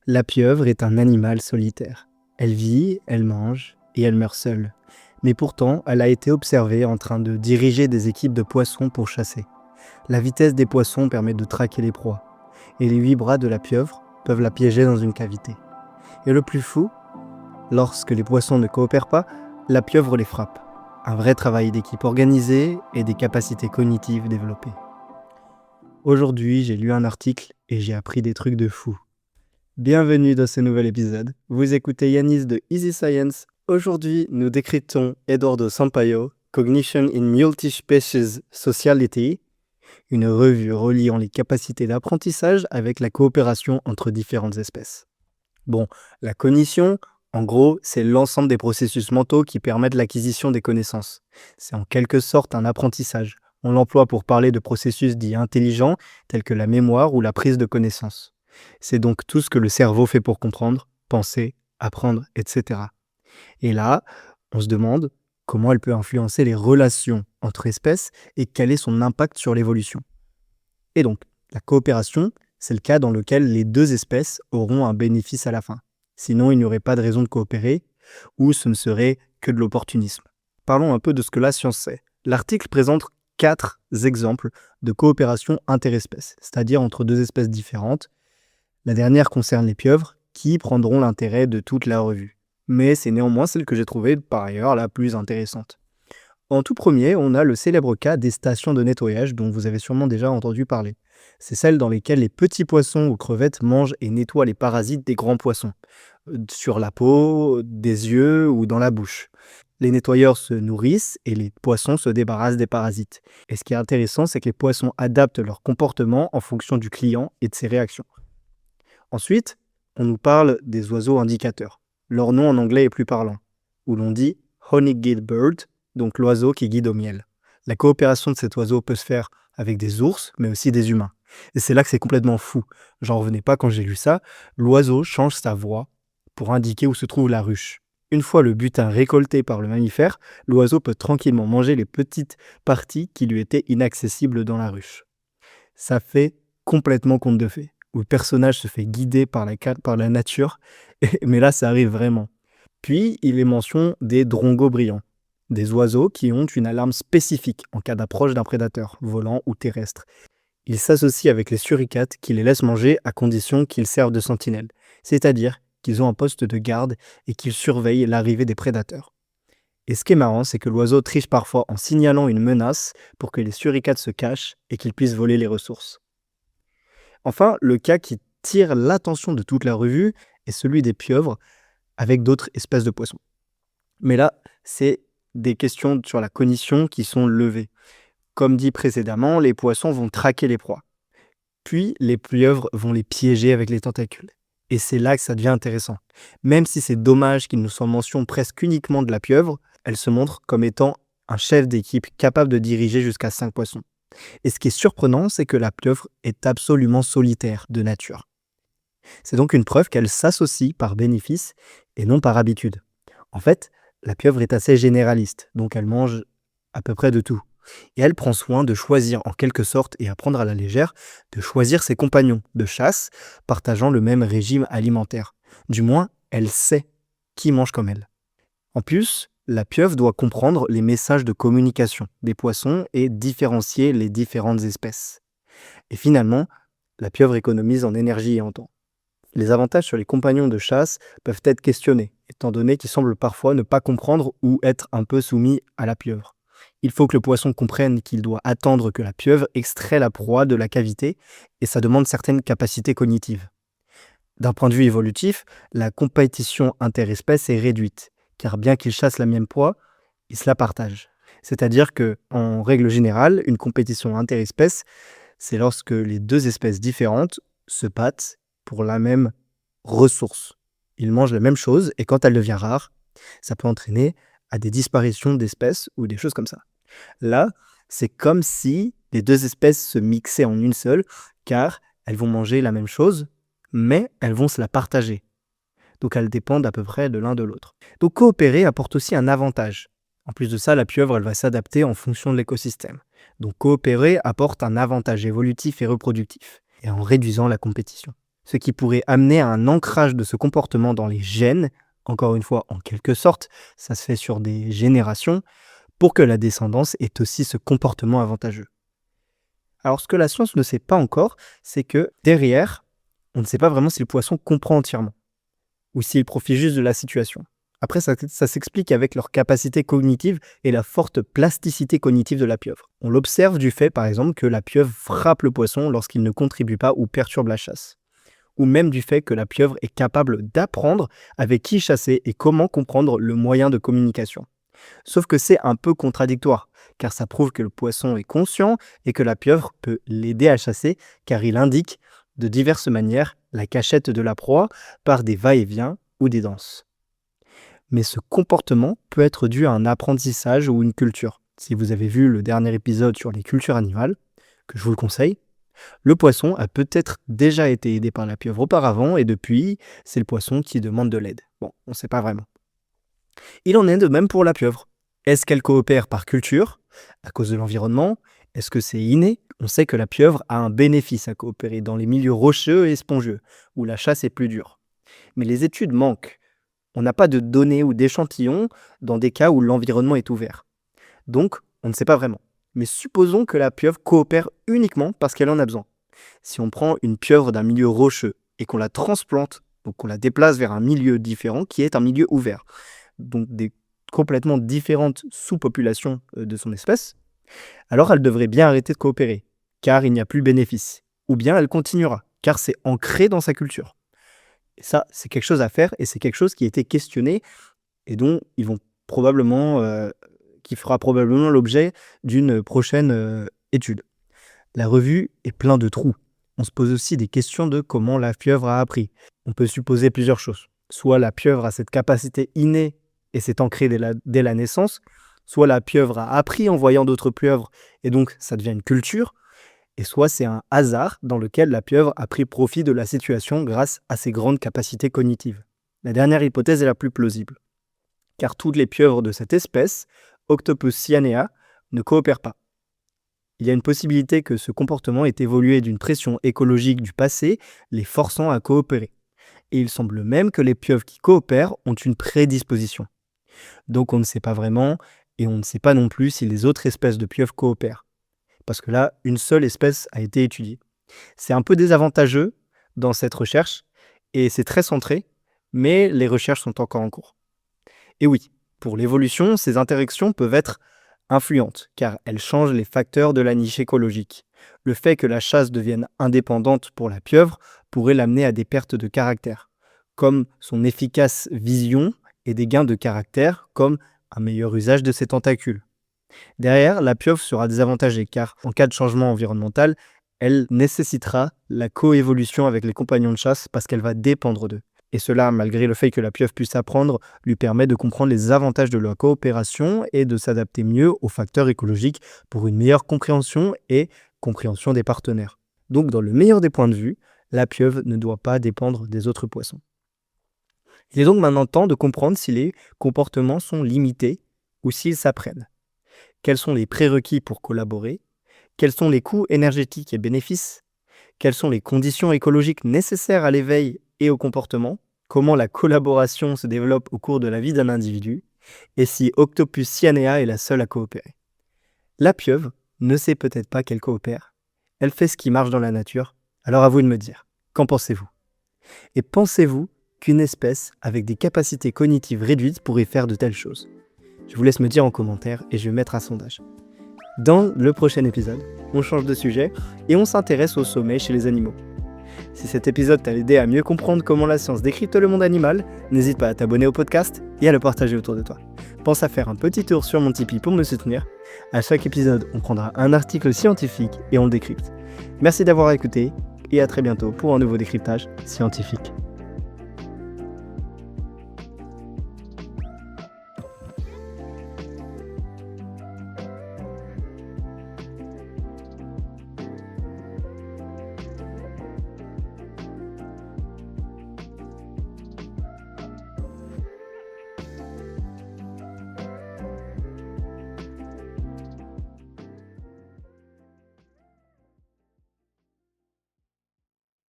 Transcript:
La pieuvre est un animal solitaire. Elle vit, elle mange et elle meurt seule. Mais pourtant, elle a été observée en train de diriger des équipes de poissons pour chasser. La vitesse des poissons permet de traquer les proies. Et les 8 bras de la pieuvre peuvent la piéger dans une cavité. Et le plus fou, lorsque les poissons ne coopèrent pas, la pieuvre les frappe. Un vrai travail d'équipe organisé et des capacités cognitives développées. Aujourd'hui, j'ai lu un article et j'ai appris des trucs de fou. Bienvenue dans ce nouvel épisode. Vous écoutez Yanis de Easy Science. Aujourd'hui, nous décryptons Eduardo Sampaio, Cognition in Multispecies Sociality, une revue reliant les capacités d'apprentissage avec la coopération entre différentes espèces. Bon, la cognition, en gros, c'est l'ensemble des processus mentaux qui permettent l'acquisition des connaissances. C'est en quelque sorte un apprentissage. On l'emploie pour parler de processus dits intelligents, tels que la mémoire ou la prise de connaissance. C'est donc tout ce que le cerveau fait pour comprendre, penser, apprendre, etc. Et là, on se demande comment elle peut influencer les relations entre espèces et quel est son impact sur l'évolution. Et donc, la coopération, c'est le cas dans lequel les deux espèces auront un bénéfice à la fin. Sinon, il n'y aurait pas de raison de coopérer, ou ce ne serait que de l'opportunisme. Parlons un peu de ce que la science sait. L'article présente 4 exemples de coopération interespèces, c'est-à-dire entre deux espèces différentes. La dernière concerne les pieuvres, qui prendront l'intérêt de toute la revue. Mais c'est néanmoins celle que j'ai trouvée par ailleurs la plus intéressante. En tout premier, on a le célèbre cas des stations de nettoyage dont vous avez sûrement déjà entendu parler. C'est celles dans lesquelles les petits poissons ou crevettes mangent et nettoient les parasites des grands poissons, sur la peau, des yeux ou dans la bouche. Les nettoyeurs se nourrissent et les poissons se débarrassent des parasites. Et ce qui est intéressant, c'est que les poissons adaptent leur comportement en fonction du client et de ses réactions. Ensuite, on nous parle des oiseaux indicateurs. Leur nom en anglais est plus parlant, où l'on dit honey guide bird, donc l'oiseau qui guide au miel. La coopération de cet oiseau peut se faire avec des ours, mais aussi des humains. Et c'est là que c'est complètement fou. J'en revenais pas quand j'ai lu ça. L'oiseau change sa voix pour indiquer où se trouve la ruche. Une fois le butin récolté par le mammifère, l'oiseau peut tranquillement manger les petites parties qui lui étaient inaccessibles dans la ruche. Ça fait complètement conte de fées, où le personnage se fait guider par la nature, mais là ça arrive vraiment. Puis il est mention des drongos brillants, des oiseaux qui ont une alarme spécifique en cas d'approche d'un prédateur, volant ou terrestre. Ils s'associent avec les suricates qui les laissent manger à condition qu'ils servent de sentinelles, c'est-à-dire qu'ils ont un poste de garde et qu'ils surveillent l'arrivée des prédateurs. Et ce qui est marrant, c'est que l'oiseau triche parfois en signalant une menace pour que les suricates se cachent et qu'ils puissent voler les ressources. Enfin, le cas qui tire l'attention de toute la revue est celui des pieuvres avec d'autres espèces de poissons. Mais là, c'est des questions sur la cognition qui sont levées. Comme dit précédemment, les poissons vont traquer les proies. Puis, les pieuvres vont les piéger avec les tentacules. Et c'est là que ça devient intéressant. Même si c'est dommage qu'il nous soit mention presque uniquement de la pieuvre, elle se montre comme étant un chef d'équipe capable de diriger jusqu'à 5 poissons. Et ce qui est surprenant, c'est que la pieuvre est absolument solitaire de nature. C'est donc une preuve qu'elle s'associe par bénéfice et non par habitude. En fait, la pieuvre est assez généraliste, donc elle mange à peu près de tout. Et elle prend soin de choisir en quelque sorte, et à prendre à la légère, de choisir ses compagnons de chasse, partageant le même régime alimentaire. Du moins, elle sait qui mange comme elle. En plus, la pieuvre doit comprendre les messages de communication des poissons et différencier les différentes espèces. Et finalement, la pieuvre économise en énergie et en temps. Les avantages sur les compagnons de chasse peuvent être questionnés, étant donné qu'ils semblent parfois ne pas comprendre ou être un peu soumis à la pieuvre. Il faut que le poisson comprenne qu'il doit attendre que la pieuvre extrait la proie de la cavité, et ça demande certaines capacités cognitives. D'un point de vue évolutif, la compétition interespèces est réduite, car bien qu'ils chassent la même proie, ils se la partagent. C'est-à-dire que, en règle générale, une compétition interespèces, c'est lorsque les deux espèces différentes se battent pour la même ressource. Ils mangent la même chose et quand elle devient rare, ça peut entraîner à des disparitions d'espèces ou des choses comme ça. Là, c'est comme si les deux espèces se mixaient en une seule, car elles vont manger la même chose, mais elles vont se la partager. Donc elles dépendent à peu près de l'un de l'autre. Donc coopérer apporte aussi un avantage. En plus de ça, la pieuvre, elle va s'adapter en fonction de l'écosystème. Donc coopérer apporte un avantage évolutif et reproductif, et en réduisant la compétition. ce qui pourrait amener à un ancrage de ce comportement dans les gènes, encore une fois en quelque sorte, ça se fait sur des générations, pour que la descendance ait aussi ce comportement avantageux. Alors ce que la science ne sait pas encore, c'est que derrière, on ne sait pas vraiment si le poisson comprend entièrement, ou s'il profite juste de la situation. Après, ça s'explique avec leur capacité cognitive et la forte plasticité cognitive de la pieuvre. On l'observe du fait, par exemple, que la pieuvre frappe le poisson lorsqu'il ne contribue pas ou perturbe la chasse. Ou même du fait que la pieuvre est capable d'apprendre avec qui chasser et comment comprendre le moyen de communication. Sauf que c'est un peu contradictoire, car ça prouve que le poisson est conscient et que la pieuvre peut l'aider à chasser, car il indique de diverses manières la cachette de la proie par des va-et-vient ou des danses. Mais ce comportement peut être dû à un apprentissage ou une culture. Si vous avez vu le dernier épisode sur les cultures animales, que je vous le conseille, le poisson a peut-être déjà été aidé par la pieuvre auparavant et depuis, c'est le poisson qui demande de l'aide. Bon, on ne sait pas vraiment. Il en est de même pour la pieuvre. Est-ce qu'elle coopère par culture, à cause de l'environnement? Est-ce que c'est inné? On sait que la pieuvre a un bénéfice à coopérer dans les milieux rocheux et spongieux, où la chasse est plus dure. Mais les études manquent. On n'a pas de données ou d'échantillons dans des cas où l'environnement est ouvert. Donc, on ne sait pas vraiment. Mais supposons que la pieuvre coopère uniquement parce qu'elle en a besoin. Si on prend une pieuvre d'un milieu rocheux et qu'on la transplante, donc qu'on la déplace vers un milieu différent qui est un milieu ouvert, donc des complètement différentes sous-populations de son espèce, alors elle devrait bien arrêter de coopérer, car il n'y a plus bénéfice. Ou bien elle continuera, car c'est ancré dans sa culture. Et ça, c'est quelque chose à faire et c'est quelque chose qui a été questionné et dont ils vont probablement, qui fera probablement l'objet d'une prochaine étude. La revue est plein de trous. On se pose aussi des questions de comment la pieuvre a appris. On peut supposer plusieurs choses. Soit la pieuvre a cette capacité innée et s'est ancrée dès la naissance, soit la pieuvre a appris en voyant d'autres pieuvres et donc ça devient une culture, et soit c'est un hasard dans lequel la pieuvre a pris profit de la situation grâce à ses grandes capacités cognitives. La dernière hypothèse est la plus plausible, car toutes les pieuvres de cette espèce, Octopus cyanea, ne coopèrent pas. Il y a une possibilité que ce comportement ait évolué d'une pression écologique du passé, les forçant à coopérer. Et il semble même que les pieuvres qui coopèrent ont une prédisposition. Donc on ne sait pas vraiment, et on ne sait pas non plus si les autres espèces de pieuvres coopèrent. Parce que là, une seule espèce a été étudiée. C'est un peu désavantageux dans cette recherche, et c'est très centré, mais les recherches sont encore en cours. Et oui, pour l'évolution, ces interactions peuvent être influentes, car elles changent les facteurs de la niche écologique. Le fait que la chasse devienne indépendante pour la pieuvre pourrait l'amener à des pertes de caractère, comme son efficace vision et des gains de caractère, comme un meilleur usage de ses tentacules. Derrière, la pieuvre sera désavantagée, car en cas de changement environnemental, elle nécessitera la coévolution avec les compagnons de chasse parce qu'elle va dépendre d'eux. Et cela, malgré le fait que la pieuvre puisse apprendre, lui permet de comprendre les avantages de la coopération et de s'adapter mieux aux facteurs écologiques pour une meilleure compréhension et compréhension des partenaires. Donc, dans le meilleur des points de vue, la pieuvre ne doit pas dépendre des autres poissons. Il est donc maintenant temps de comprendre si les comportements sont limités ou s'ils s'apprennent. Quels sont les prérequis pour collaborer? Quels sont les coûts énergétiques et bénéfices? Quelles sont les conditions écologiques nécessaires à l'éveil et au comportement? Comment la collaboration se développe au cours de la vie d'un individu? Et si Octopus cyanea est la seule à coopérer? La pieuvre ne sait peut-être pas qu'elle coopère. Elle fait ce qui marche dans la nature. Alors à vous de me dire, qu'en pensez-vous? Et pensez-vous qu'une espèce avec des capacités cognitives réduites pourrait faire de telles choses? Je vous laisse me dire en commentaire et je vais mettre un sondage. Dans le prochain épisode, on change de sujet et on s'intéresse au sommeil chez les animaux. Si cet épisode t'a aidé à mieux comprendre comment la science décrypte le monde animal, n'hésite pas à t'abonner au podcast et à le partager autour de toi. Pense à faire un petit tour sur mon Tipeee pour me soutenir. À chaque épisode, on prendra un article scientifique et on le décrypte. Merci d'avoir écouté et à très bientôt pour un nouveau décryptage scientifique.